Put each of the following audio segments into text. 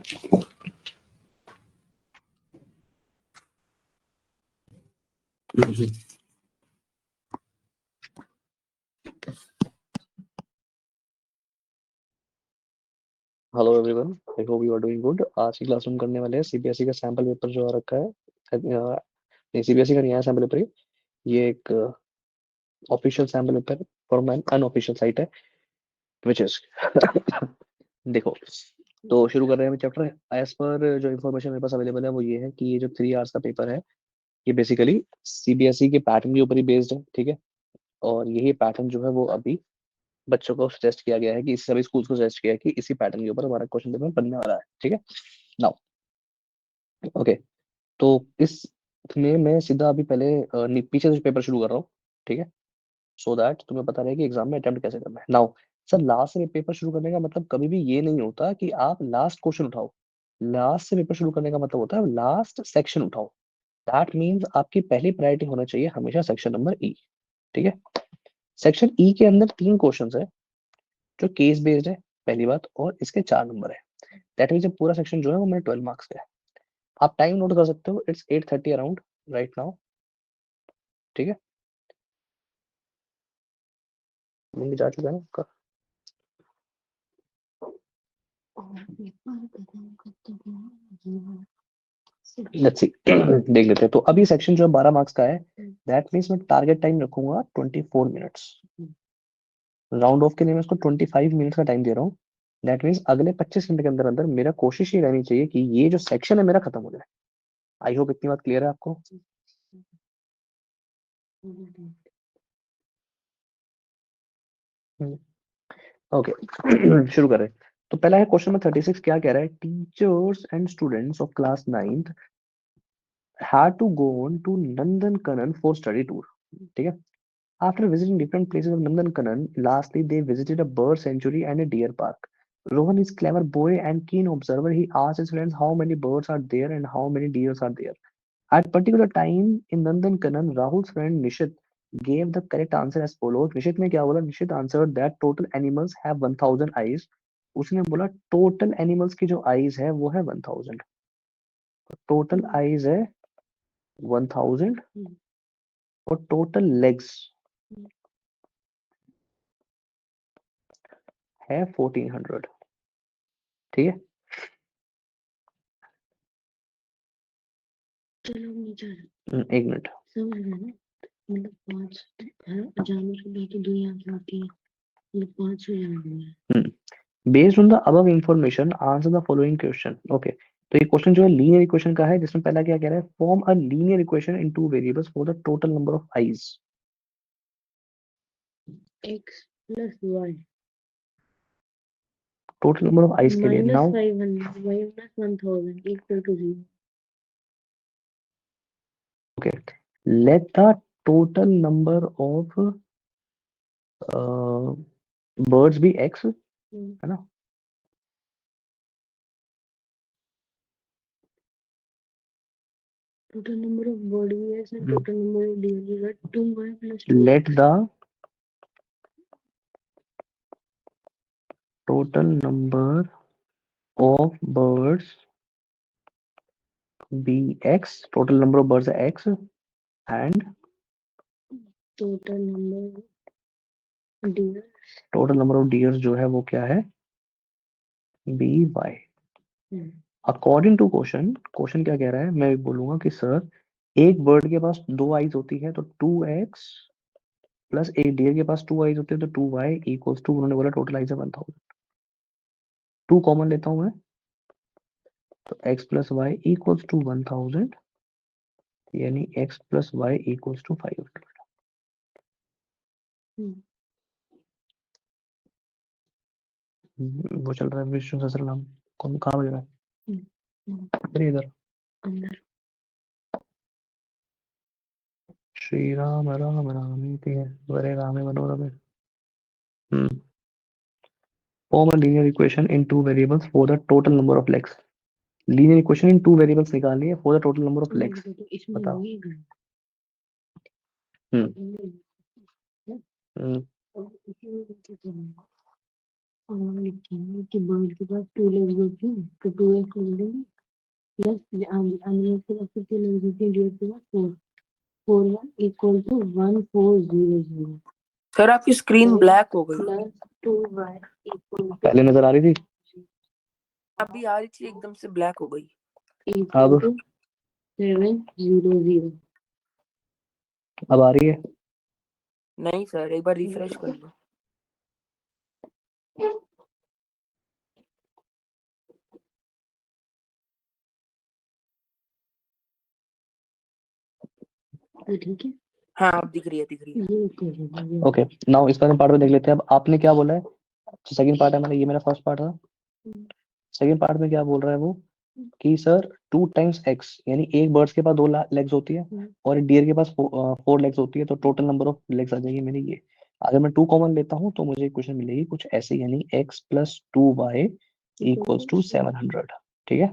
Hello everyone, I hope you are doing good. आज की class हम करने वाले हैं सीबीएसई का सैंपल पेपर जो आ रखा है। नहीं, सीबीएसई का नहीं है सैंपल पेपर। ये एक official sample paper from N unofficial site है विच इज देखो, तो शुरू कर रहे हैं चैप्टर। एज पर जो इन्फॉर्मेशन मेरे पास अवेलेबल है वो ये है कि ये जो 3 आवर्स का पेपर है ये बेसिकली सीबीएसई के पैटर्न के ऊपर ही बेस्ड है, ठीक है। और यही पैटर्न जो है वो अभी बच्चों को सजेस्ट किया गया है कि सभी स्कूल्स को सजेस्ट किया है कि इसी पैटर्न के ऊपर हमारा क्वेश्चन पेपर बनने वाला है, ठीक है। नाउ ओके, तो इसमें मैं सीधा अभी पहले पीछे से पेपर शुरू कर रहा हूँ, ठीक है। सो दैट तुम्हें पता रहे कि एग्जाम में अटेम्प्ट कैसे करना है। नाउ सर, लास्ट से पेपर शुरू करने का मतलब कभी भी ये नहीं होता कि आप लास्ट क्वेश्चन उठाओ। लास्ट से पेपर शुरू करने का मतलब होता है लास्ट सेक्शन उठाओ। दैट मीन्स आपकी पहली प्रायोरिटी होना चाहिए हमेशा सेक्शन नंबर ई, ठीक है। सेक्शन ई के अंदर 3 क्वेश्चन है जो केस बेस्ड है, पहली बात, और इसके 4 नंबर है। दैट मीन्स पूरा सेक्शन जो है वो मेरे 12 मार्क्स का है। आप टाइम नोट कर सकते हो, इट्स 8:30 अराउंड राइट नाउ, ठीक है। मिल जा चुका है ना आपका? लेट्स सी देख लेते हैं। तो अभी सेक्शन जो है 12 मार्क्स का है। दैट मीन्स मैं टारगेट टाइम रखूंगा 24 मिनट्स। राउंड ऑफ के लिए मैं उसको 25 मिनट्स का टाइम दे रहा हूँ। दैट मीन्स अगले 25 मिनट के अंदर अंदर मेरा कोशिश ये रहनी चाहिए कि ये जो सेक्शन है मेरा खत्म हो जाए। आई होप इतनी बात क्लियर है आपको। ओके शुरू करें। तो पहला है क्वेश्चन नंबर 36। क्या कह रहा है? Teachers and students of class 9th had to go on to Nandankanan for study tour, ठीक है। After visiting different places of Nandankanan, lastly they visited a bird sanctuary and a deer park. Rohan is clever boy and keen observer. He asked his friends how many birds are there and how many deers are there. At particular time in Nandankanan, Rahul's friend Nishit gave the correct answer as follows. Nishit ने क्या बोला? Nishit answered that total animals have 1000 eyes. उसने बोला total animals की जो eyes है वो है 1000। टोटल आईज है 1000 और टोटल लेग्स है 1400, ठीक है। एक मिनट। समझ रहे हैं ना? मतलब 5 जानवर के लिए तो 2 आंखें होती है, मतलब 5 जानवर है। Based on the above information answer the following question. Okay, तो ये क्वेश्चन जो है लीनियर इक्वेशन का है, जिसमें पहला क्या कह रहा है? Form a linear equation in 2 variables for the total number of eyes. x plus y total number of eyes के लिए now -500 minus 1000 equal to 0. Okay, let the total number of birds भी x, है ना। Total number of bird years and total number of deer years are 2y plus 2. Let the total number of birds be x. Total number of birds है x and total number of deer. Total number of deers जो है वो क्या है? B Y. According to question, question क्या कह रहा है? मैं बोलूंगा कि सर एक बर्ड के पास 2 आईज होती है तो 2x प्लस एक डियर के पास 2 आईज होते हैं तो 2y इक्वल्स टू, उन्होंने बोला टोटल आईज है 1000। 2 कॉमन लेता हूं मैं, तो x plus Y equals to 1000, यानी x plus Y equals to 500। वो चल रहा है विष्णु सहस्त्रनाम। कौन कहाँ बज रहा है? इधर इधर। अंदर। श्री राम राम रामीति हरे रामे मनोरमे। Form a linear equation in 2 variables for the total number of legs. Linear equation in 2 variables निकालनी है for the total number of legs. बताओ। हम्म लिखेंगे कि बर्ड के पास 2 लेग्स होती हैं तो 2x लिख देंगे प्लस एनिमल के पास कितनी लेग्स होती हैं डियर के पास 4 41 इक्वल टू 1400 सर आपकी स्क्रीन ब्लैक हो गई प्लस 2y इक्वल पहले नजर आ रही थी, अभी आ रही थी एकदम से ब्लैक हो गई इक्वल टू 700 अब आ रही है। नहीं सर एक बार रिफ्रेश कर लो ठीक है हाँ अब दिख रही है ओके नाउ इस वाले पार्ट में देख लेते हैं। अब आपने क्या बोला है, सेकंड पार्ट है हमारा, ये मेरा फर्स्ट पार्ट था। सेकंड पार्ट में क्या बोल रहा है वो कि सर 2 टाइम्स x, यानी एक बर्ड्स के पास 2 लेग्स होती है और एक डियर के पास 4 लेग्स होती है, तो टोटल नंबर ऑफ लेग्स आ जाएगी मेरी ये। अगर मैं 2 कॉमन लेता हूँ तो मुझे क्वेश्चन मिलेगी कुछ ऐसे, यानी x plus 2y equals to 700। ठीक है।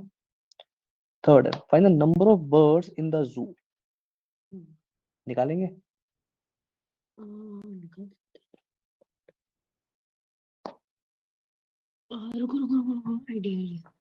थर्ड है find the number of birds in the zoo. निकालेंगे। रुको idea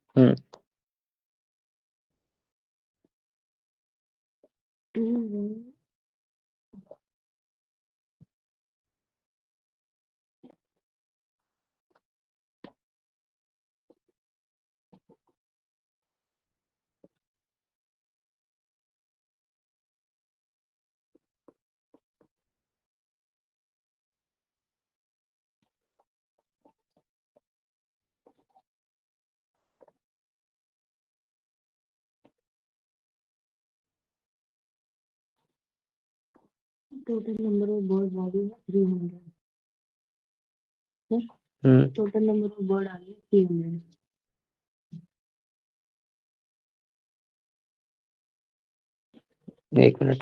total number of bird value है 300 sir total number of bird आ गया 300 एक मिनट।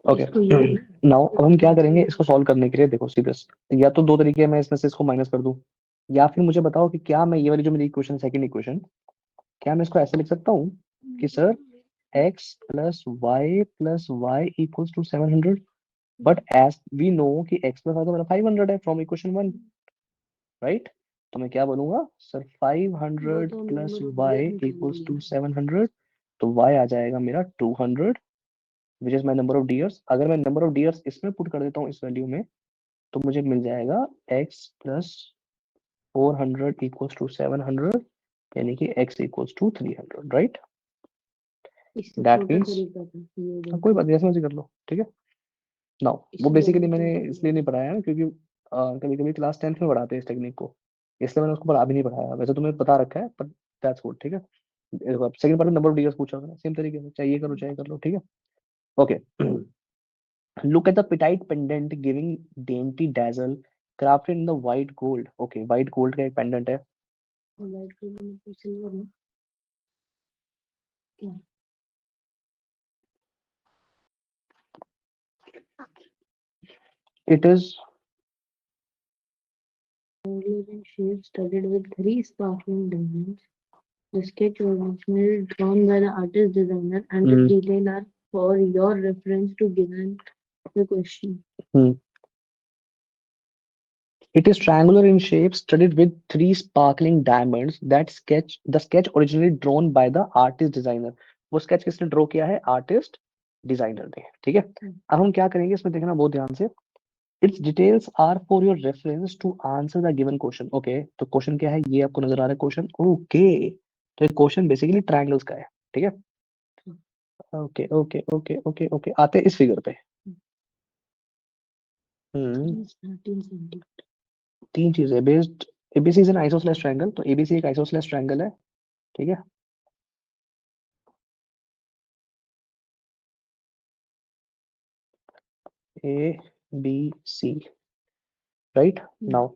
ओके नाउ अब हम क्या करेंगे इसको सॉल्व करने के लिए, देखो सीरियस, या तो 2 तरीके हैं, मैं इसमें से इसको माइनस कर दूं, या फिर मुझे बताओ कि क्या मैं ये वाली जो मेरी इक्वेशन, सेकंड इक्वेशन, क्या मैं इसको ऐसे लिख सकता हूँ कि sir x plus Y plus Y equals to 700, but as we know कि x प्लस वाई तो मेरा 500 है फ्रॉम इक्वेशन 1, राइट। तो मैं क्या बनूंगा sir 500 plus Y equals to 700, तो y आ जाएगा मेरा 200 which is my number of deers. अगर मैं नंबर ऑफ डियर्स इसमें पुट कर देता हूँ इस वैल्यू में, तो मुझे मिल जाएगा x प्लस 400 इक्वल्स टू 700, यानी कि x equals to 300, right. That means कोई बात नहीं, ऐसे मर्जी कर लो, ठीक है। नाउ वो बेसिकली मैंने इसलिए नहीं पढ़ाया ना क्योंकि कभी कभी क्लास 10th में पढ़ाते हैं इस टेक्निक को, इसलिए मैंने उसको पढ़ा भी नहीं पढ़ाया। वैसे तुम्हें बता रखा है पर दैट्स गुड, ठीक है। सेकंड पार्ट में नंबर ऑफ डियर्स पूछा होगा सेम तरीके से, चाहिए करो चाहे कर लो, ठीक है। Okay look at the petite pendant giving dainty dazzle crafted in the white gold. Okay, white gold का एक pendant है। white gold में सिल्वर है क्या It is in shape studded with 3 sparkling diamonds. The sketch was originally drawn by the artist designer and the details are for your reference to given the question. It is triangular in shape, studded with 3 sparkling diamonds. The sketch originally drawn by the artist designer. वो sketch किसने draw किया है? Artist designer ने, ठीक है। अब हम क्या करेंगे इसमें, देखना बहुत ध्यान से। Its details are for your reference to answer the given question. Okay, तो क्वेश्चन क्या है, ये आपको नजर आ रहा है क्वेश्चन। ओके तो ये क्वेश्चन बेसिकली ट्रायंगल्स का है, ठीक है। Okay okay okay okay okay आते हैं इस फिगर पे। तीन चीजें based, ABC is an isosceles triangle, तो एबीसी एक आइसोसेलेस ट्रायंगल है, ठीक है। A B C, right. Now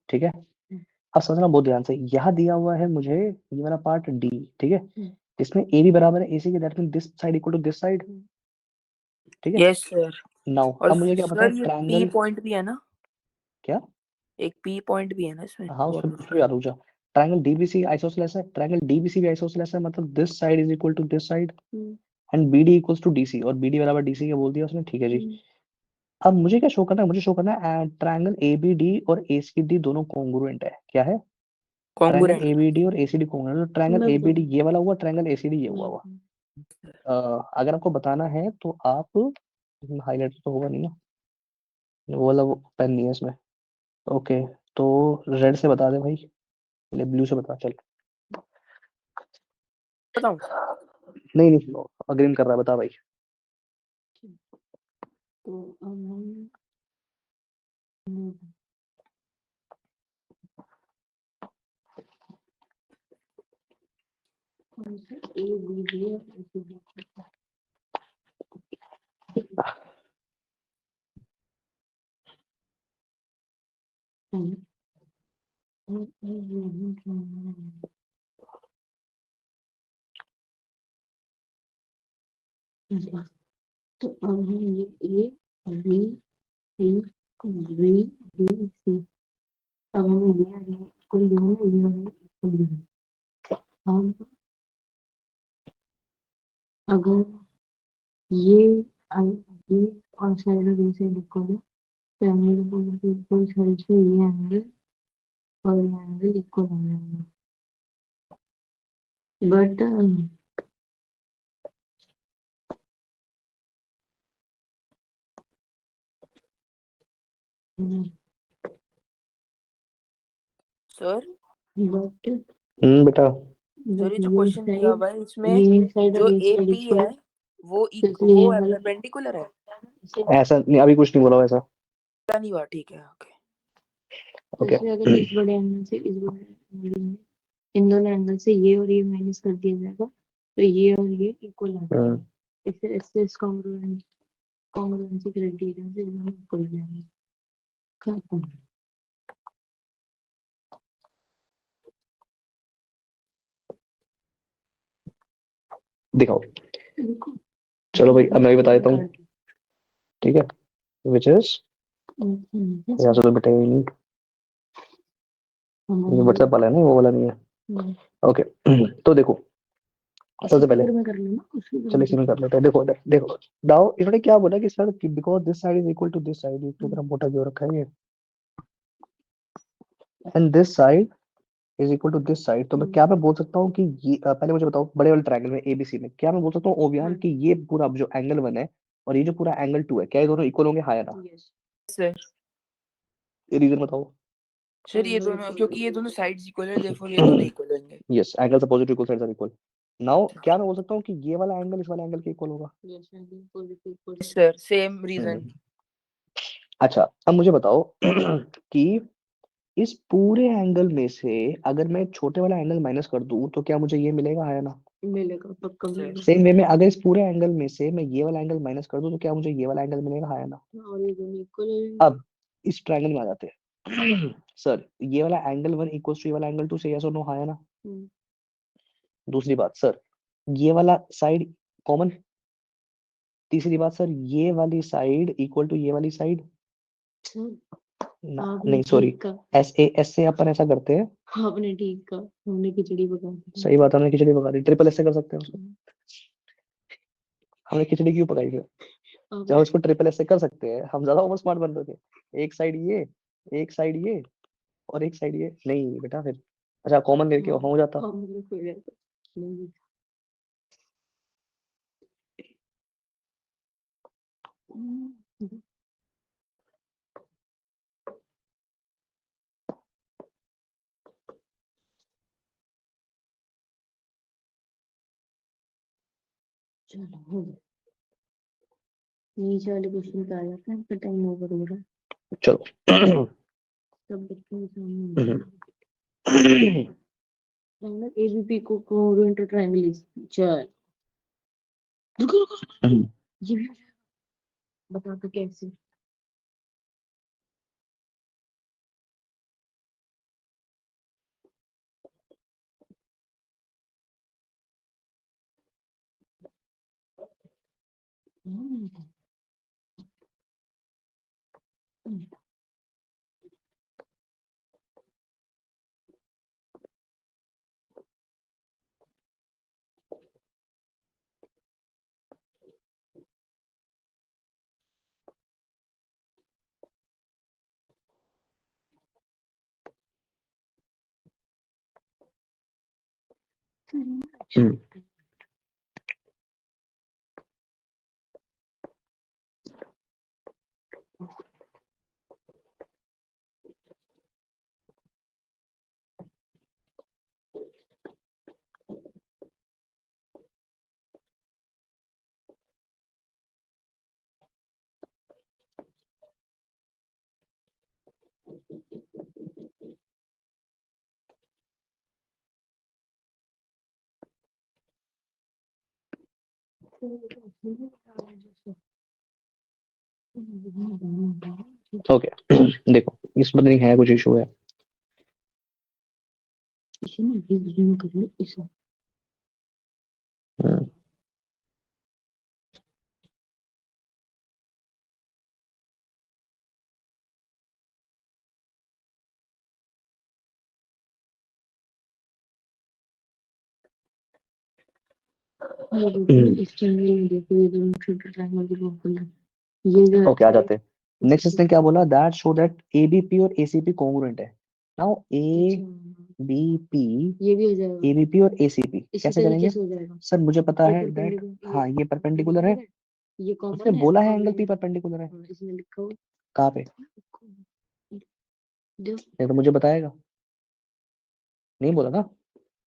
ठीक है, अब समझना बहुत ध्यान से। यहाँ दिया हुआ है मुझे ये वाला पार्ट डी, ठीक है, इसमें ए भी बराबर है एसी के, that mean this side equal to this side, ठीक है। यस सर नाउ और अब मुझे क्या पता है सर ये ट्रायंगल पी पॉइंट भी है ना, क्या, एक पी पॉइंट भी है ना इसमें हाँ उसको कॉर्नर। उसको याद हो जा। ट्रायंगल डीबीसी आइसोसेलेस है, ट्रायंगल डीबीसी भी आइसोसेलेस है, मतलब this side is equal to this side and BD equals to DC, और बीडी बराबर डीसी का बोल दिया उसने, ठीक है जी। अब मुझे क्या शो करना है, मुझे शो करना है ट्रायंगल एबीडी और एसीडी दोनों कॉन्ग्रुएंट है, क्या है, ट्रायंगल कॉन्ग्रुएंट। एबीडी और एसीडी कॉन्ग्रुएंट, तो ट्रायंगल एबीडी ये वाला हुआ, ट्रायंगल एसीडी ये हुआ। अगर आपको बताना है तो आप, हाईलाइटर तो होगा नहीं ना, वो वाला वो पेन नहीं है इसमें, ओके, तो रेड से बता दे भाई, पहले ब्लू से बता चल। बताऊं? नहीं नहीं, ग्रीन कर रहा है, बता भाई। तो अब हम कौन सा ए बी डी और ऐसे भी तो अब हम ये A B C B D C, अब हम ये और ये इसको लिखेंगे, ये और ये इसको लिखेंगे। अब अगर ये ये और साइड और ये साइड इक्वल है, तो एंगल इक्वल साइड से ये एंगल और ये एंगल इक्वल हो जाएंगे, बट सर बट बेटा, सर ये जो ये क्वेश्चन दिया साइड हुआ है इसमें ये साइड जो और ये साइड एपी इक्वल है है, वो तो इसलिए वो ये वाला परपेंडिकुलर है। ऐसा नहीं, अभी कुछ नहीं बोला वैसा, क्या नहीं हुआ, ठीक है ओके। ओके। जैसे अगर इस बड़े एंगल से इस बड़े एंगल में इन दोनों एंगल से ये और ये माइनस कर दिया जाएगा, तो ये और ये इक्वल आ जाएगा। इससे इससे इस कॉन्ग्रुएंसी क्राइटेरिया से दोनों इक्वल हो जाएंगे। खत्म। दिखाओ, देखो चलो भाई अब मैं भी बता देता हूँ, ठीक है, विच इज, यहाँ से तो बेटा ही नहीं, व्हाट्सएप वाला है ना, वो वाला नहीं है, ओके। तो देखो सबसे पहले, में कर लेना उसी चलो इसी में कर लेते हैं, देखो देखो दाओ इन्होंने क्या बोला कि sir because this side is equal to this side, एक तो मेरा मोटा जो रखा है ये, and this side is equal to this side, तो मैं क्या मैं बोल सकता हूँ कि ये पहले मुझे बताओ बड़े वाले ट्रायंगल में एबीसी में क्या मैं बोल सकता हूँ ओवियान कि ये पूरा जो एंगल 1 है और ये जो पूरा एंगल 2 है, क्या ये दोनों इक्वल होंगे, हाँ या ना, सर ये रीजन बताओ। सर ये दोनों, क्योंकि ये दोनों साइड्स इक्वल है, देयरफॉर ये दोनों इक्वल होंगे। Yes, angles opposite equal sides are equal. Now क्या मैं बोल सकता हूँ कि ये वाला एंगल इस वाले एंगल के इक्वल होगा। Sir same reason. अच्छा अब मुझे बताओ कि इस पूरे एंगल में से अगर मैं छोटे वाला एंगल माइनस कर दूं तो क्या मुझे ये मिलेगा, है ना, मिलेगा, पक्का मिलेगा। सेम वे में अगर इस पूरे एंगल में से मैं ये वाला एंगल माइनस कर दूं तो क्या मुझे ये वाला एंगल मिलेगा, है ना। और ये दोनों इक्वल है। अब इस ट्रायंगल में आ जाते हैं सर ये वाला एंगल 1 इक्वल्स टू ये वाला एंगल 2 से, यस और नो, हाँ है ना। दूसरी बात सर, ये वाला साइड कॉमन। तीसरी बात सर, ये वाली साइड इक्वल टू ये वाली साइड, नहीं सॉरी, एस से अपन ऐसा करते हैं, आपने ठीक कहा, हमने खिचड़ी पका दी। सही बात है, हमने खिचड़ी पका दी, ट्रिपल एस से कर सकते हैं उसको, हमने खिचड़ी क्यों पकाई फिर, जब उसको ट्रिपल एस से कर सकते हैं, हम ज्यादा ओवर स्मार्ट बन रहे थे, एक साइड ये, एक साइड ये और एक साइड ये, नहीं बेटा फिर, अच्छा कॉमन लेके हो जाता। चलो हो गया। नीचे वाले क्वेश्चन पे आ जाते हैं, फिर टाइम ओवर हो रहा है। चलो सब बच्चों के सामने ट्रायंगल एबीपी को कोऑर्डिनेट ट्रायंगल चल रुको रुको, ये भी बता दो कैसे। ओके देखो इसमें नहीं है, कुछ इशू है। इसे ना रिज्यूम कर लो इसे। ये देखो इस चैनल में देखो ये दोनों छोटे ट्रायंगल के लोकल है। ये जो ओके आ जाते हैं। नेक्स्ट इसने क्या बोला, दैट शो दैट एबीपी और एसीपी कॉन्ग्रुएंट है। नाउ एबीपी, ये भी हो जाएगा एबीपी और एसीपी इसी कैसे तरीके करेंगे? से हो जाएगा। सर मुझे पता ये है दैट, परपेंडिकुलर, हाँ ये परपेंडिकुलर है, ये कॉमन उसने है बोला है और एंगल ये पी परपेंडिकुलर है। इसमें लिखा हुआ कहाँ पे? देखो नहीं तो मुझे बताएगा, नहीं बोला ना,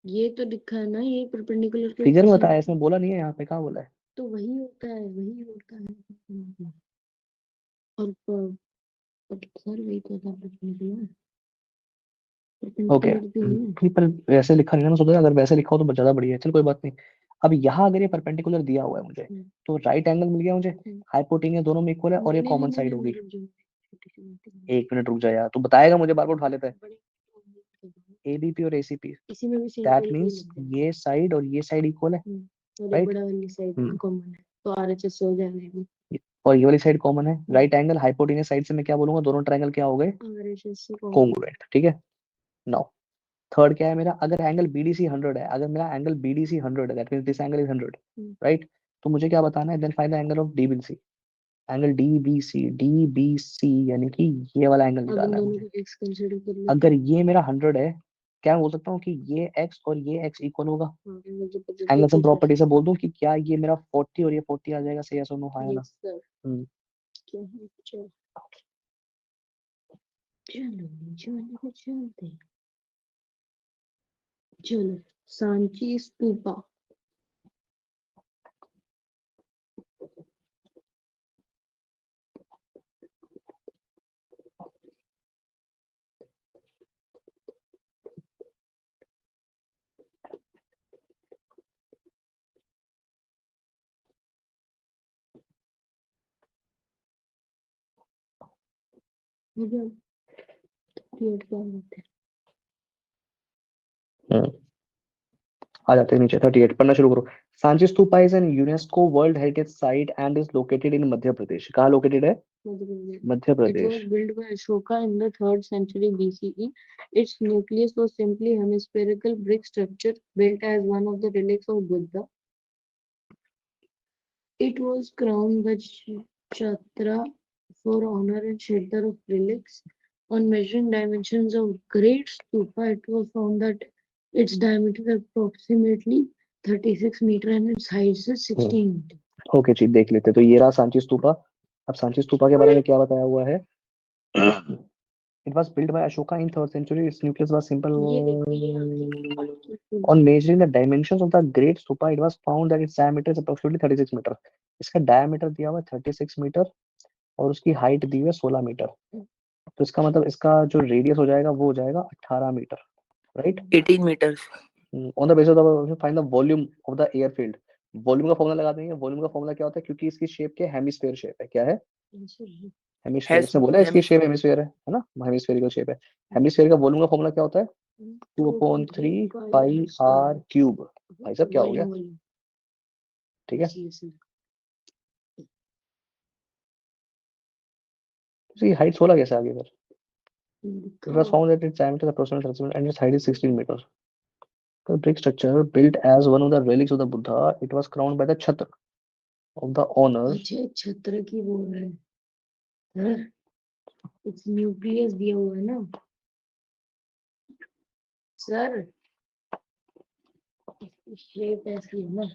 ये तो लिखा है ना, ये परपेंडिकुलर के फिगर में ऊपर बताया, है। इसमें बोला नहीं है, यहाँ पे कहाँ बोला है? तो वही होता है, वही होता है। और सर वही तो था परपेंडिकुलर, ओके परपेंडिकुलर भी नहीं है। पर वैसे लिखा नहीं है ना, मैं सोचा अगर वैसे लिखा हो तो ज्यादा बढ़िया है, चल कोई बात नहीं। अब यहाँ अगर ये परपेंडिकुलर दिया हुआ है मुझे, तो राइट एंगल मिल गया मुझे, हाइपोटेन्यूज दोनों में इक्वल है और ये नहीं कॉमन नहीं साइड नहीं होगी। नहीं, रुक जाओ, छोटी सी बात है। एक मिनट रुक जा यार, तू बताएगा मुझे, बार बार उठा लेता है। बड़े एबीपी और एसीपी, इसी में भी सेम दैट तरीके मीन्स से लग जाएगा। ये साइड और ये साइड इक्वल है, और ये राइट? बड़ा वाली साइड कॉमन है तो आरएचएस से हो जाएगा ये भी। और ये वाली साइड कॉमन है, राइट एंगल हाइपोटेन्यूज साइड से मैं क्या बोलूंगा, दोनों ट्रायंगल क्या हो गए? आरएचएस से कॉमन। कॉन्ग्रुएंट, ठीक है। नाउ थर्ड क्या है मेरा, अगर एंगल बीडीसी 100 है, अगर मेरा एंगल बीडीसी 100 है, that means this angle is 100, right? तो मुझे क्या बताना है, then find the angle of DBC, angle DBC, DBC यानी कि ये वाला एंगल अब इन निकालना है दोनों मुझे। को एक्स कंसीडर कर लो। अगर ये मेरा 100 है, क्या मैं बोल सकता हूँ कि ये एक्स और ये एक्स इक्वल होगा? एंगल सम प्रॉपर्टी से बोल दूं कि क्या ये मेरा 40 और ये 40 आ जाएगा, सही है? नो, हाँ या ना? क्या है? चलो चलो चलो चलते हैं। चलो सांची स्तूपा। मतलब क्रिएट क्या होता है? आ जाते हैं नीचे। 38 पढ़ना शुरू करो। Sanchi stupa is an UNESCO world heritage site and is located in Madhya Pradesh. कहाँ लोकेटेड है? Madhya It was Pradesh. built by Ashoka in the 3rd century BCE. Its nucleus was simply hemispherical brick structure built as one of the relics of Buddha. It was crowned by Chatra for honor and shelter of relics. On measuring dimensions of Great Stupa, it was found that its diameter is approximately 36 meter and its height is 16 meter. Okay जी, देख लेते हैं। तो ये रहा सांची स्तूपा। अब सांची स्तूपा के बारे में क्या बताया हुआ है? It was built by Ashoka in 3rd century. Its nucleus was simple. On measuring the dimensions of the Great Stupa, it was found that its diameter is approximately 36 meter. इसका डायमीटर दिया हुआ है 36 मीटर और उसकी height दी हुई है 16 metre. तो इसका मतलब इसका जो रेडियस हो जाएगा वो हो जाएगा 18 meter, right? 18 meters. On the basis of find the volume of the air field. Volume का फॉर्मूला लगा देंगे। वॉल्यूम का फॉर्मूला क्या होता है? क्योंकि इसकी शेप क्या है? हेमिस्फीयर शेप है। क्या है? हेमिस्फीयर। इसने बोला इसकी शेप हेमिस्फीयर है ना? हेमिस्फेरिकल शेप है। हेमिस्फीयर का वॉल्यूम का फॉर्मूला क्या होता है? 2/3 पाई आर क्यूब। भाई साहब क्या हो गया? ठीक है। सी हाइट 16 कैसे आ गई फिर? It was दिखाओ। found that its diameter is approximately 30 and its height is 16 meters. The brick structure built as one of the relics of the Buddha, it was crowned by the Chhatra of the honor. अच्छा छत्र की बोल रहे हैं, it's nucleus दिया हुआ है ना सर, शेप ऐसी है ना।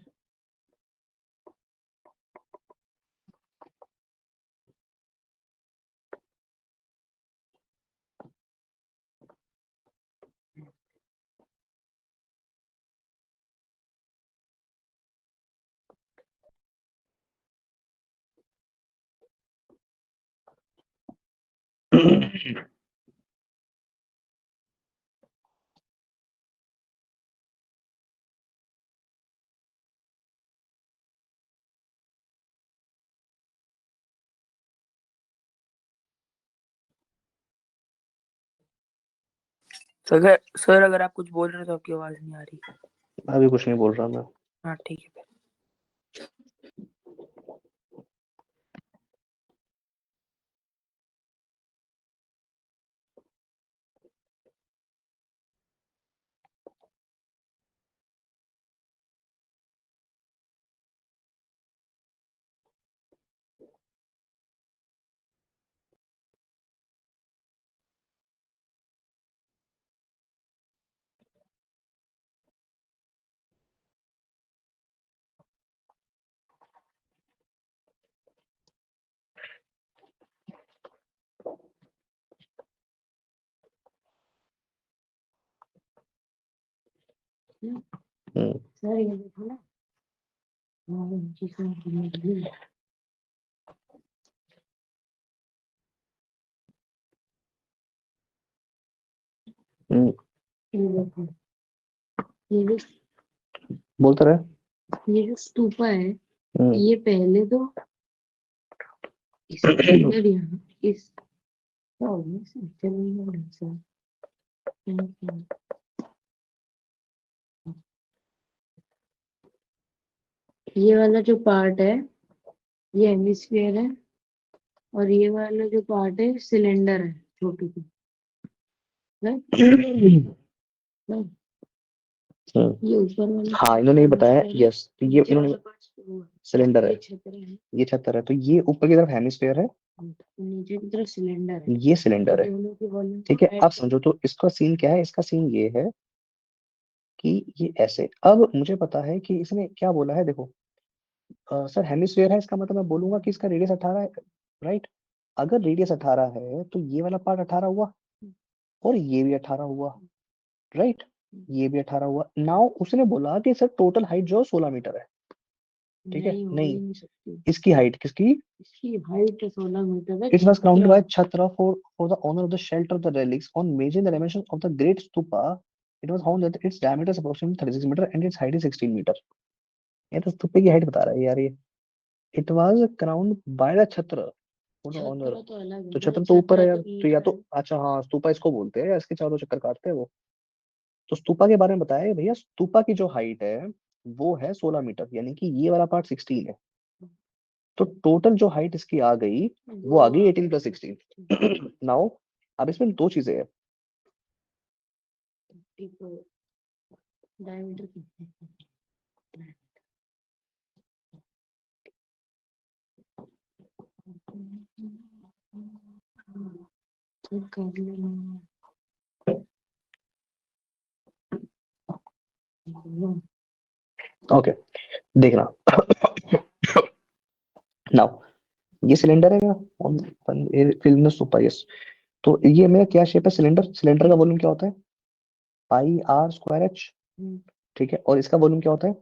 सर अगर आप कुछ बोल रहे हो तो आपकी आवाज नहीं आ रही। अभी कुछ नहीं बोल रहा मैं। हाँ ठीक है फिर। सर ये देखो ना, जिसमें ये देखो, ये जो बोलते रहे। ये जो स्तूपा है, ये पहले तो इसके अंदर यहाँ इस ये वाला जो पार्ट है ये हेमिस्फीयर है, और ये वाला जो पार्ट है सिलेंडर है छोटी सी, ये ऊपर वाला हाँ इन्होंने ये बताया, हेमिस्फीयर है, यस ये नीचे इन्होंने वाला पार्ट सिलेंडर है, ये छत्र है, ये छत्तर है, तो ये ऊपर की तरफ हेमिस्फीयर है, नीचे की तरफ सिलेंडर है, ये सिलेंडर है। दोनों के वॉल्यूम ठीक को है, ऐड अब समझो तो इसका सीन क्या है, इसका सीन ये है कि ये ऐसे, अब मुझे पता है कि इसने क्या बोला है, देखो सर हेमिस्फीयर है, इसका मतलब मैं बोलूंगा कि इसका रेडियस 18 है, राइट? अगर रेडियस 18 है तो ये वाला पार्ट 18 हुआ और ये भी 18 हुआ, राइट? ये भी 18 हुआ। नाउ उसने बोला कि सर टोटल हाइट जो 16 मीटर है, ठीक है? नहीं, हो ही नहीं, नहीं सकती। इसकी हाइट किसकी? इसकी हाइट 16 मीटर है। It was crowned by Chhatra for the honor of the shelter of the relics. On measuring the dimensions of the great stupa, it was found that its diameter is approximately 36 meter and its height is 16 meter. ये तो स्तूपे की height बता रहा है यार ये। It was crowned by the Chhatra for the honor. छत्र तो अलग तो है, छत्र तो ऊपर है यार, तो तो या ईंट तो है। अच्छा हाँ स्तूपा इसको बोलते हैं या इसके चारों चक्कर काटते हैं वो। तो स्तूपा के बारे में बताया भैया, स्तूपा की जो हाइट है वो है 16 मीटर, यानी कि ये वाला पार्ट 16 है। तो टोटल जो हाइट इसकी आ गई वो आ गई 18 + 16। नाउ अब इसमें दो चीजें हैं, डायमीटर कितना कर लेना। ओके देखना। नाउ ये सिलेंडर है मेरा, फिल्म सुपर, यस। तो ये मेरा क्या शेप है, सिलेंडर। सिलेंडर का वॉल्यूम क्या होता है? πr²h, ठीक है? और इसका वॉल्यूम क्या होता है?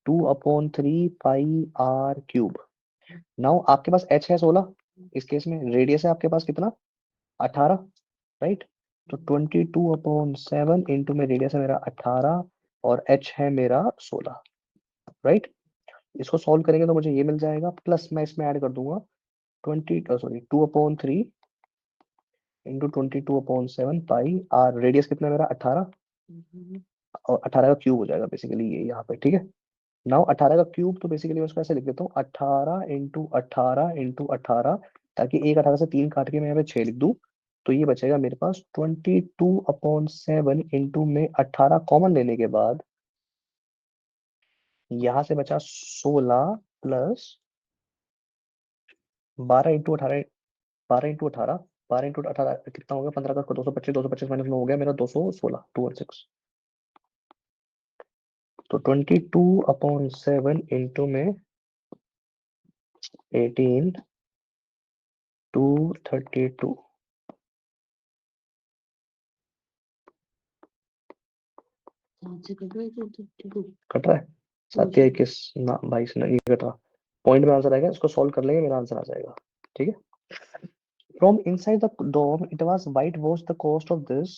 2/3 πr³ नाउ आपके पास h है 16, इस केस में रेडियस है आपके पास कितना? 18, राइट? तो 22/7 इंटू में रेडियस है मेरा 18 और h है मेरा 16, राइट? इसको सॉल्व करेंगे तो मुझे ये मिल जाएगा, प्लस मैं इसमें ऐड कर दूंगा 2/3 इंटू 22/7 पाई आर, रेडियस कितना है मेरा 18, और 18 का क्यूब हो जाएगा बेसिकली ये यहाँ पे, ठीक है? नाउ 18 का क्यूब, तो बेसिकली मैं उसको ऐसे लिख देता हूँ 18 इंटू 18 इंटू 18 ताकि 1/18 से 3 काट के मैं यहाँ पे 6 लिख दूं, तो ये बचेगा मेरे पास 22/7 इंटू में 18 कॉमन लेने के बाद यहाँ से बचा 16 प्लस 12 इंटू 18, 12 इंटू 18 कितना हो गया, 15 का 225, 225 माइनस 9 हो गया मेरा 216, 216। तो 22/7 इंटू में 18, 232 सात से कट रहा है तो 32 कट रहा है। 7 या 21 ना 22 नहीं कट रहा। पॉइंट में आंसर आएगा, इसको सॉल्व कर लेंगे, मेरा आंसर आ जाएगा। ठीक है। From inside the dome it was white wash the cost of this,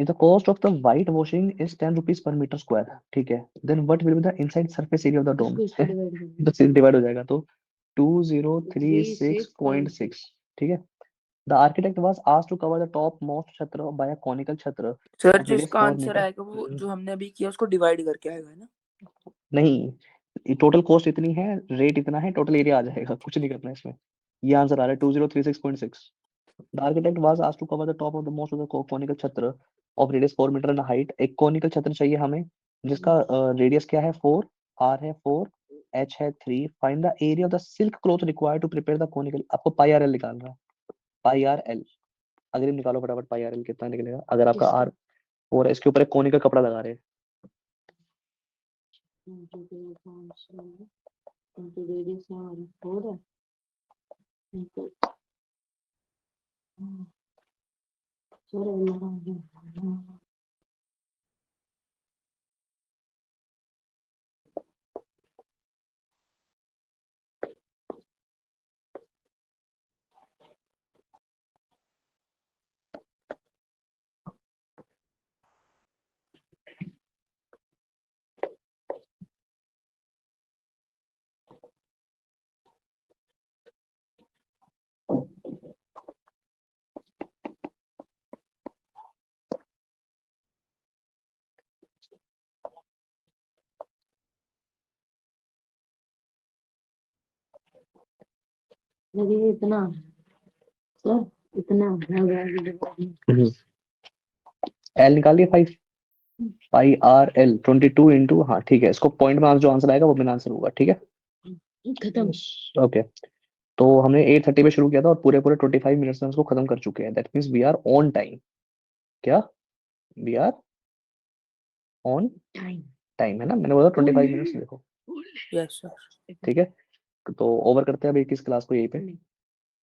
the cost of the white washing is 10 rupees per meter square, ठीक है। then what will be the inside surface area of the dome, इसको divide कर तो divide हो जाएगा, तो 2036.6, ठीक है। the architect was asked to cover the top most chhatra by a conical chhatra sir of जो radius इसका 4 आंसर meter। आएगा वो जो हमने अभी किया उसको डिवाइड करके आएगा ना। नहीं, टोटल कॉस्ट इतनी है, रेट इतना है, टोटल एरिया आ जाएगा, कुछ नहीं करना इसमें। ये आंसर आ रहा है 2036.6। The architect was asked to cover the top of the most of the conical छत्र of radius 4 meter in height। एक conical छत्र चाहिए हमें जिसका रेडियस क्या है 4, r है 4, h है 3। Find the area of the silk cloth required to prepare the conical। आपको पाई आर एल निकालना है, पाई आर एल। अगर निकालो फटाफट पाई आर एल कितना निकलेगा, अगर आपका आर 4 है, इसके ऊपर एक conical कपड़ा लगा रहे हैं। इतना सर इतना एल निकालिए 5, पाई आर एल 22 इंटू, हाँ ठीक है, इसको पॉइंट में जो आंसर आएगा वो मेरा आंसर होगा, ठीक है। खत्म। ओके, तो हमने 8:30 पे शुरू किया था और पूरे पूरे 25 मिनट्स में उसको खत्म कर चुके हैं। That means we are on time. क्या, we are on time time है ना, मैंने बोला 25 मिनट्स, देखो यस सर। ठीक है। तो ओवर करते हैं अभी किस क्लास को, यहीं पे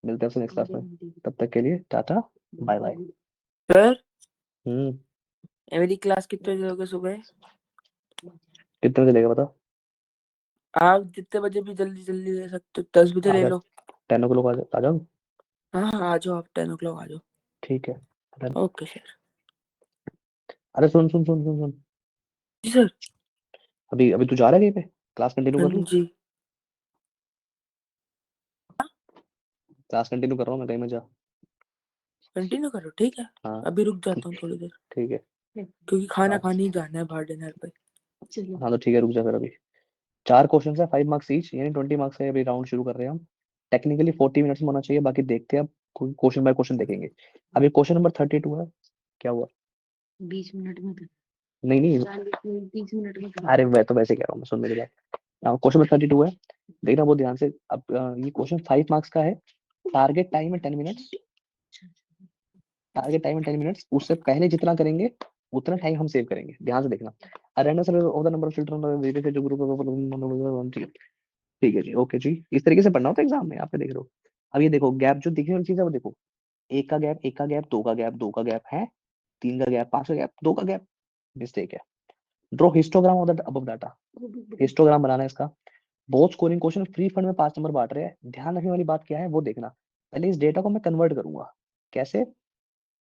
मिलते हैं नेक्स्ट क्लास में। तब तक के लिए टाटा बाय बाय। सर हम्म, मेरी क्लास कितने बजे होगी सुबह? कितने बजे लेगा बता। आप जितने बजे भी जल्दी जल्दी ले सकते हो, 10 बजे ले लो। 10 ओ क्लॉक आ जाओ। हाँ हाँ आ जाओ, आप 10 o'clock आ जाओ। ठीक है। Okay sir. अरे सुन सुन सुन सुन सुन, जी सर। अभी अभी तू जा रहा है कहीं पे, क्लास कंटिन्यू हाँ कर लूँ? जी क्लास कंटिन्यू कर रहा हूँ मैं, कहीं में जा। कंटिन्यू करो, ठीक है। हाँ अभी रुक जाता हूँ थोड़ी देर, ठीक है। क्योंकि खाना हाँ खाने ही जाना है बाहर डिनर पे। हाँ तो ठीक है, रुक जा फिर। अभी 4 क्वेश्चन है, 5 मार्क्स ईच, यानी 20 मार्क्स है। अभी राउंड शुरू कर रहे हैं हम। टेक्निकली 40 मिनट्स में होना चाहिए, बाकी देखते हैं अब, क्वेश्चन बाय क्वेश्चन देखेंगे। अभी क्वेश्चन नंबर 32 है। क्या हुआ? 20 मिनट में नहीं नहीं, 30 मिनट में अरे मैं तो वैसे कह रहा हूँ, सुन मेरी बात। क्वेश्चन नंबर 32 है, देखना बहुत ध्यान से। अब ये क्वेश्चन 5 मार्क्स का है। टारगेट टाइम है 10 मिनट्स। टारगेट टाइम है 10 मिनट्स, उससे पहले जितना करेंगे उतना टाइम हम सेव करेंगे, ध्यान से देखना। अरेंडस of the number of children जो ग्रुप। ठीक है जी, ओके जी, इस तरीके से पढ़ना होता है एग्जाम में, आप देख रहे हो। अब ये देखो, गैप जो दिखने वाली चीज है वो देखो, एक का गैप, एक का गैप, दो का गैप, दो का गैप है, 3 का गैप, 5 का गैप, 2 का गैप, मिस्टेक है। Draw histogram of the above data. Histogram बनाना है इसका। बहुत स्कोरिंग क्वेश्चन, फ्री फंड में 5 नंबर बांट रहे हैं। ध्यान रखने वाली बात क्या है वो देखना। पहले इस डेटा को मैं कन्वर्ट करूंगा, कैसे,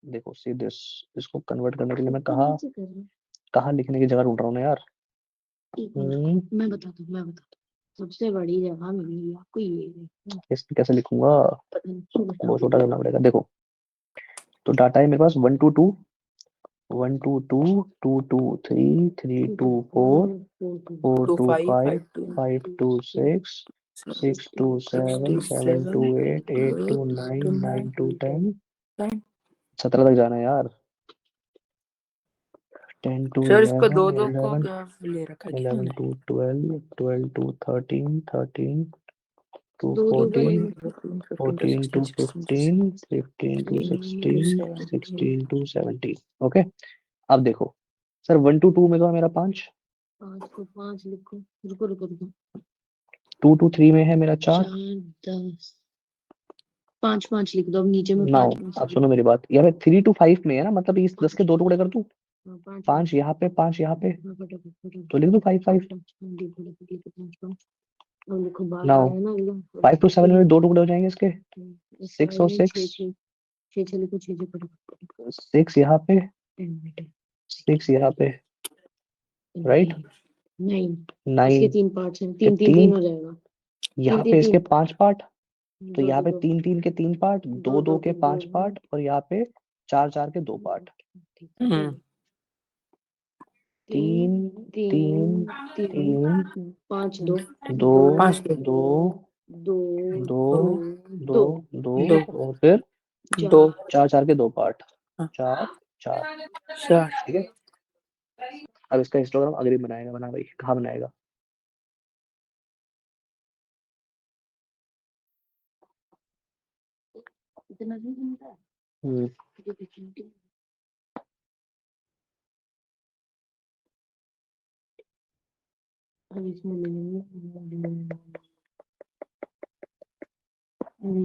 देखो सीधे इसको कन्वर्ट करने के लिए मैं कहाँ लिखने की जगह ढूंढ रहा हूँ ना यार। मैं बताता हूँ सबसे बड़ी जगह मिलेगी आपको ये। इसमें कैसे लिखूंगा, बहुत छोटा करना पड़ेगा। देखो, तो डाटा है मेरे पास 1 to 2, 1 to 2, 2 to 3, 3 to 4, 4 to to 5 5, 5 to 5 to 6, 6 to 7, 7 to 8, 8 to 9, 9 to 10, 17 तक जाना है यार। 10 to सर इसको 11, दो को 11, क्या ले रखा है क्या 11 हमने? to 12, 12 to 13, 13 to दो का 14, लेना। 14 to 15, 15 to 16, 16 to 17। ओके, अब देखो सर 1 to 2 में तो है मेरा 5, 5 को 5 लिखो। रुको रुको रुको। 2 to 3 में है मेरा 4। 10 5 5 लिख दो अब नीचे में। नाउ 5 अब सुनो मेरी बात, यहाँ पे 3 to 5 में है ना, मतलब इस 10 के 2 टुकड़े कर दूं। 5 5 यहाँ पे, 5 यहाँ पे, फटाफट तो लिख दूं 5 5। अब लिखो 12 नाउ आया ना एकदम। 5 to 7 में 2 टुकड़े हो जाएंगे इसके, 6 और 6, 6 लिखो। 6 फटाफट। 6 यहाँ पे, 6 यहाँ पे, राइट। 9 इसके 9 3 पार्ट्स हैं। के 3 3 3, 3 हो जाएगा। यहाँ पे इसके 5 पार्ट, तो यहाँ पे 3 3 के 3 पार्ट, 2 2 के 5 पार्ट, और यहाँ पे 4 4 के 2 पार्ट। 3 3 3 5 2 2 5 2 2 2 2 2 2 और फिर 2 4 4 के 2 पार्ट, हाँ। 4 4। 4 ठीक है, अब इसका हिस्टोग्राम अगली बनाएगा, बना भाई, कहाँ बनाएगा? इतना नहीं बनता है। अब इसमें ले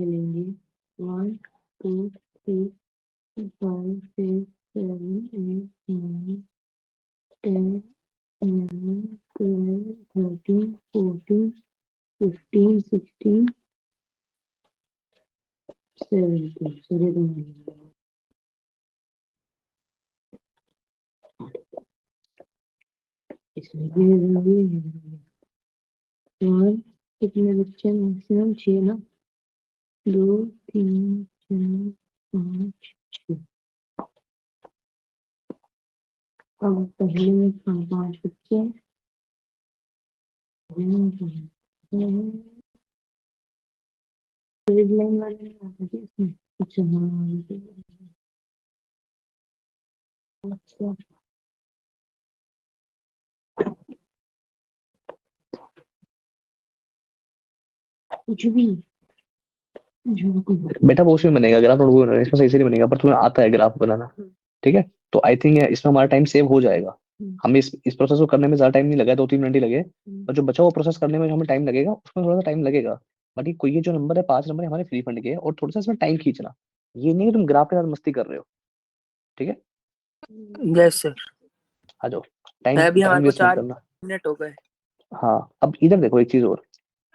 लेंगे 1 2 3 4 6 7 8 9 10 11 12 13 14 15 16 17 चलिए तो इसमें और कितने बच्चे मैक्सिमम 6 ना 2 3 4 5 6। अब पहले में 5 बच्चे लाइन वाले नहीं आते थे इसमें। अच्छा हाँ अच्छा कुछ भी बेटा वो उसमें बनेगा ग्राफ, नोटबुक बनेगा, इसमें सही से नहीं बनेगा, पर तुम्हें आता है ग्राफ बनाना। ठीक है, तो आई थिंक इसमें हमारा टाइम सेव हो जाएगा। हमें इस प्रोसेस को करने में ज्यादा टाइम नहीं लगा, 2 3 मिनट ही लगे। और जो बचा हुआ प्रोसेस करने में जो हमें टाइम लगेगा, उसमें थोड़ा सा टाइम लगेगा। बाकी कोई ये जो नंबर है 5 नंबर है हमारे फ्री फंड के, और थोड़ा सा इसमें टाइम खींचना, ये नहीं कि तुम ग्राफ के साथ मस्ती कर रहे हो। ठीक है, यस सर। आ जाओ, टाइम अभी टाइम हमारे को वेस्ट मत 4 करना। मिनट हो गए। हाँ, अब इधर देखो एक चीज और,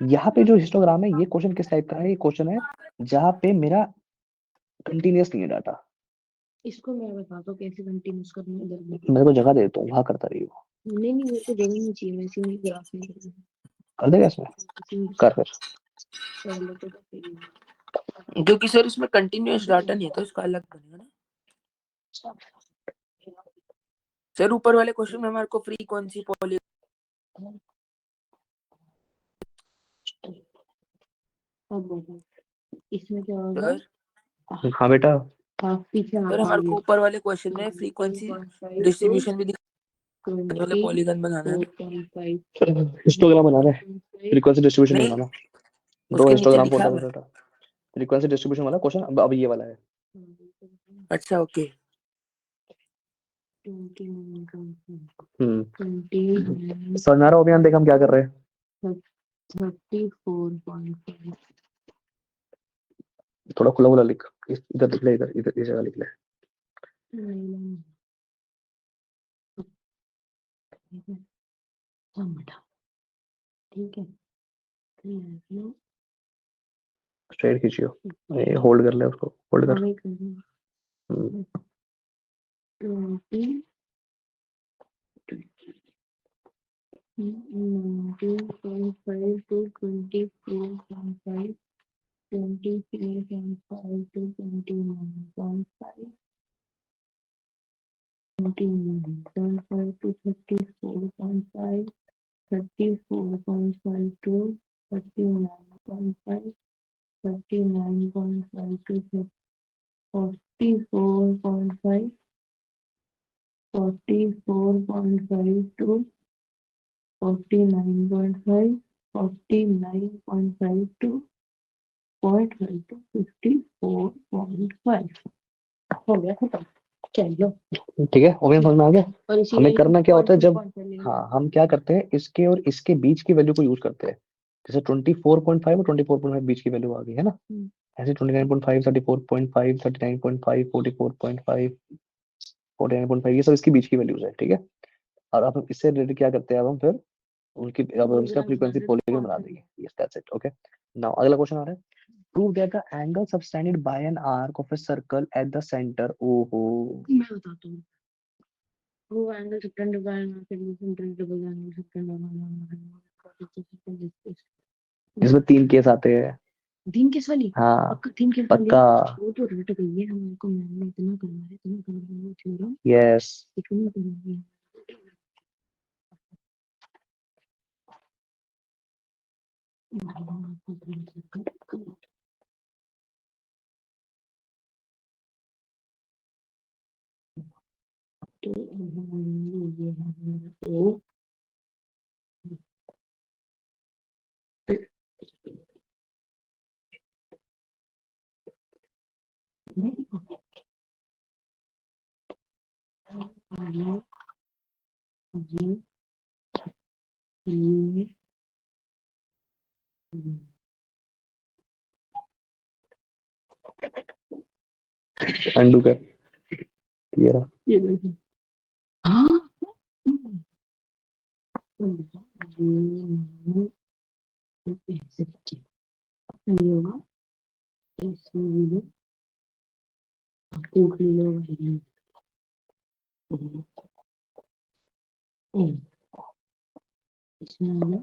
यहाँ पे जो हिस्टोग्राम है, ये क्वेश्चन किस टाइप का है? ये क्वेश्चन है जहाँ पे मेरा कंटिन्यूअस नहीं है डाटा। इसको मैं बताता हूँ कैसे कंटिन्यूस करना है इधर में। मेरे को जगह दे देता हूँ, वहां करता रही हो। नहीं मेरे को जगह नहीं चाहिए। मैं इसी में ग्राफ में करना कर देगा इसमें, कर फिर। पहले तो फिर क्योंकि सर इसमें कंटिन्यूअस डाटा नहीं है तो इसका अलग बनेगा ना सर। ऊपर वाले क्वेश्चन में हमारे को फ्रीक्वेंसी पॉली अब देखो इसमें क्या होगा। सर। हाँ बेटा, हाफ पीछे सर हाफ हमारे आगे को ऊपर वाले क्वेश्चन में फ्रीक्वेंसी 10.5 डिस्ट्रीब्यूशन भी दिखाने वाले 20 पॉलीगन बनाना है। 4.5 हिस्टोग्राम बनाना है, फ्रीक्वेंसी डिस्ट्रीब्यूशन नहीं नहीं बनाना। दो उसके नीचे हिस्टोग्राम लिखा फोल्डर हुआ है। बेटा, फ्रीक्वेंसी डिस्ट्रीब्यूशन वाला क्वेश्चन अब ये वाला है। अच्छा ओके। 29 समझ आ रहा हो अभियान? देख हम क्या कर रहे हैं। 34.5 थोड़ा खुला खुला लिख, इधर लिख ले, इधर इधर इस जगह लिख ले। ठीक है स्ट्रेट खींचियो, होल्ड कर ले उसको, होल्ड कर। 20 19.5 to 24.5 23.5 to 29.5 29.5 to 34.5 34.5 to 39.5, 39.5 to 44.5, 44.5 to 49.5, 49.5 to 0.5 to 54.5 हो गया खत्म। चलो ठीक है, ओवन समझ में आ गया। और इसी हमें वैल्यू करना को क्या होता है जब, 0.25 हाँ हम क्या करते हैं, इसके और इसके बीच की वैल्यू को यूज करते हैं। जैसे 24.5 और 24.5 बीच की वैल्यू आ गई है ना, ऐसे 29.5, 34.5, 39.5, 44.5, 49.5, ये सब इसके बीच की वैल्यूज है। ठीक है, और अब हम इससे रिलेटेड क्या करते हैं, अब हम फिर उनकी अब हम इसका फ्रीक्वेंसी पॉलीगन बना देंगे। Yes that's it. Okay, now अगला क्वेश्चन आ रहा है, prove that the angle subtended bye an arc of a circle at the centre. ओहो, मैं बताता हूँ। वो angle subtended bye an arc at the centre double angle subtended bye इसमें 3 case आते हैं। तीन केस वाली हाँ पक्का तीन केस वाली पक्का, वो तो रट गई है हमारे को मैम ने इतना करवाया इतना करवाया थ्योरम यस। इतना करवाया तो ये है ओ ये अंडू कर, ये रहा। ये देखिए हाँ ये ऐसे बच्चे ये होगा इसमें टू किलो इसमें इसमें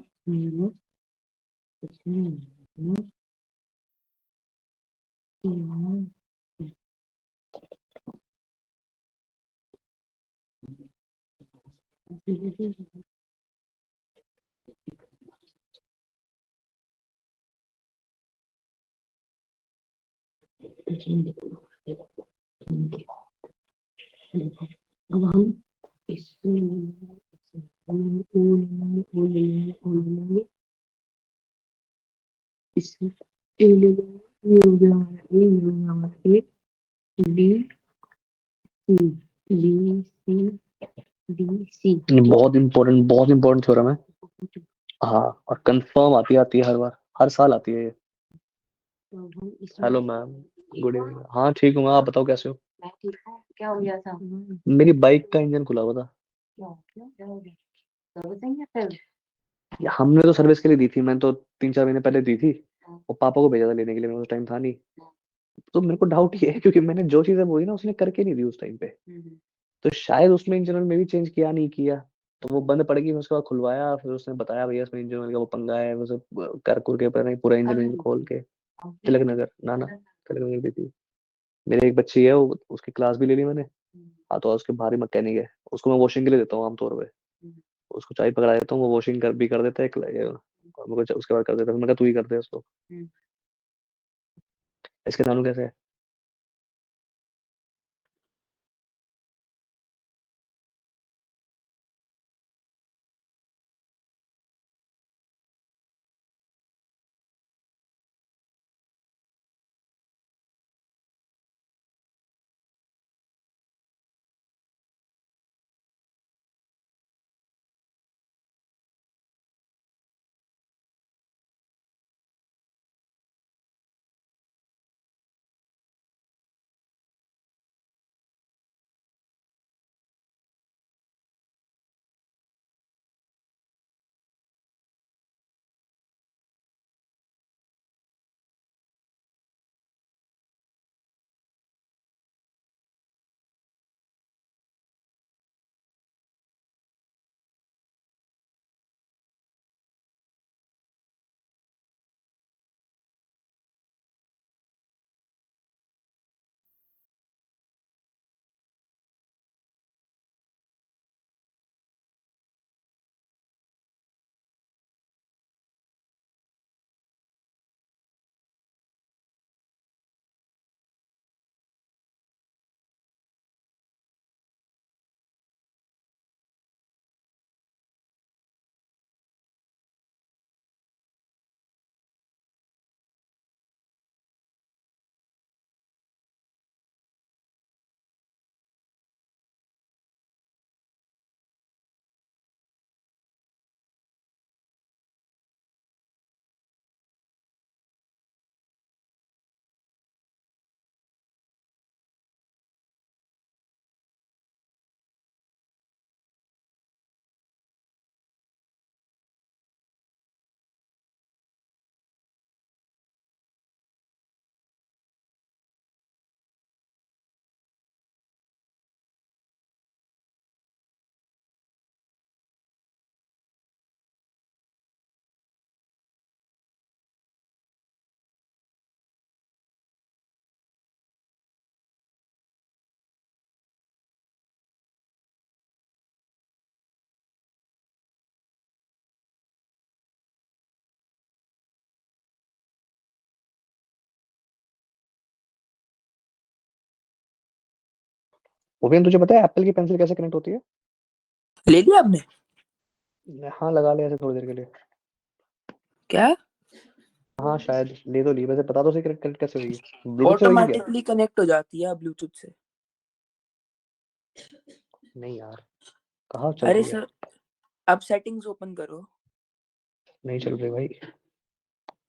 अब हम इसमें इसमें ए ले लो ये हो गया हमारा ए ये हो गया हमारा A B C B C D C बहुत इंपॉर्टेंट थ्योरम है। हाँ, और कंफर्म आती है हर बार, हर साल आती है ये। तो हम इसमें हेलो मैम, गुड इवनिंग। हाँ ठीक हूँ मैं, आप बताओ कैसे हो। मैं ठीक हूँ क्या हो गया था मेरी बाइक का इंजन खुला हुआ था। क्या हो गया सर्विसिंग या फिर हमने तो सर्विस के लिए दी थी, मैंने तो 3-4 महीने पहले दी थी, और पापा को भेजा था लेने के लिए, मेरे पास टाइम था नहीं। तो मेरे को डाउट ये है, क्योंकि मैंने जो चीजें बोली ना उसने करके नहीं दी उस टाइम पे, तो शायद उसमें इंजन ऑयल में भी चेंज किया नहीं किया, तो वो बंद पड़ गई। मैं उसके बाद खुलवाया, फिर उसने बताया भैया इसमें इंजन ऑयल का वो पंगा है, वो सब कर कुर के पता नहीं पूरा इंजन खोल के। तिलक नगर, ना तिलक नगर दी थी। मेरे एक बच्ची है, वो उसकी क्लास भी ले ली मैंने। हाँ, तो उसके भारी मैकेनिक है, उसको मैं वॉशिंग के लिए देता हूँ आमतौर पे। उसको चाय पकड़ा देता हूँ, वो वॉशिंग कर भी कर देता है और मेरे को उसके बाद कर देता है। फिर मैं कहा तू ही कर दे उसको। इसके नानू कैसे है। ओवेन तुझे पता है एप्पल की पेंसिल कैसे कनेक्ट होती है? ले लिया आपने? हाँ लगा लिया ऐसे थोड़ी देर के लिए। क्या? हाँ शायद ले तो ली, वैसे पता तो सही कनेक्ट कैसे होगी, ब्लूटूथ से होगी क्या? ऑटोमेटिकली कनेक्ट हो जाती है ब्लूटूथ से। नहीं यार, कहाँ चल अरे रही है? सर, अब सेटिंग्स ओपन करो। नहीं चल रही भाई।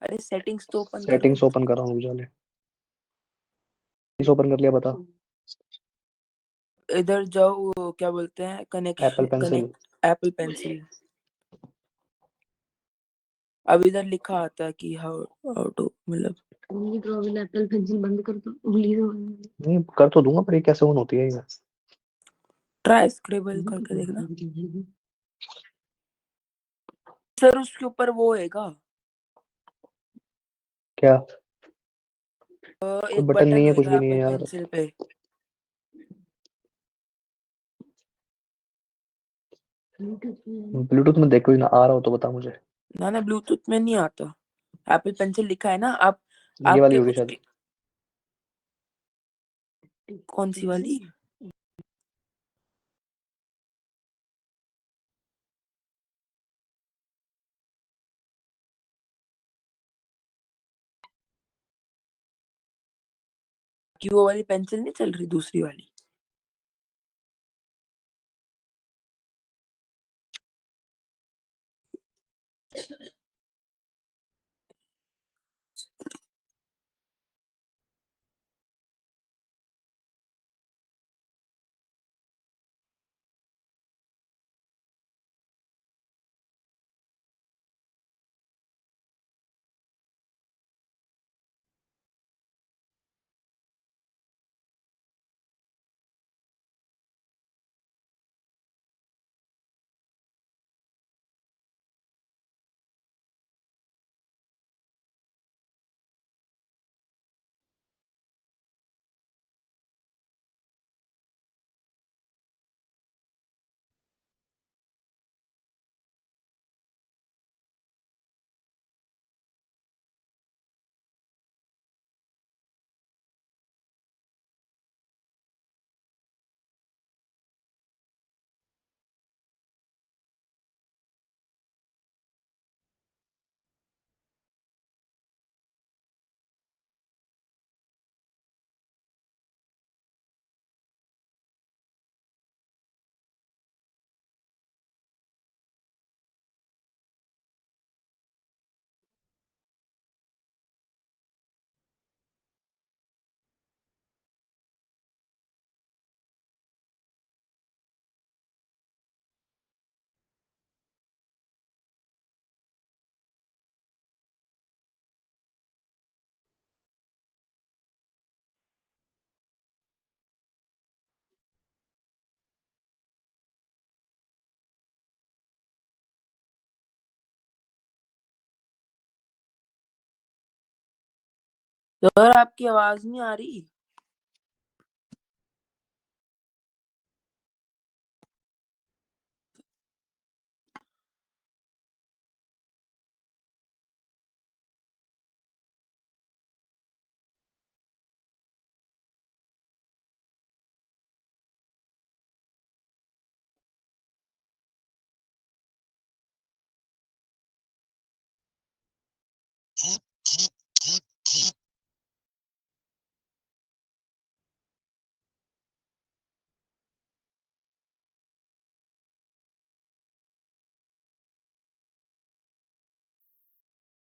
अरे सेटिंग्स तो ओपन करो। सेटिंग्स ओपन कर रहा हूँ जाने। ओपन कर लिया, बता। इधर जाओ, वो क्या बोलते हैं, Apple connection, pencil. Connect Apple pencil. अब इधर लिखा आता है कि हाउ हाउ टू, मतलब उंगली तो अभी एप्पल पेंसिल बंद कर दो, उंगली तो नहीं कर तो दूंगा, पर ये कैसे ऑन होती है ये? ट्राई स्क्रिबल करके देखना। सर उसके ऊपर वो होएगा, क्या? कोई एक बटन बटन नहीं है, कुछ होएगा भी नहीं है एप्पल यार। पेंसिल पे। ब्लूटूथ में देख, कोई ना आ रहा हो तो बता मुझे। ना ना, ब्लूटूथ में नहीं आता। एप्पल पेंसिल लिखा है ना। आप ये वाली आपके होगी शायद। कौन सी वाली? कि वो वाली पेंसिल नहीं चल रही, दूसरी वाली। सर आपकी आवाज नहीं आ रही।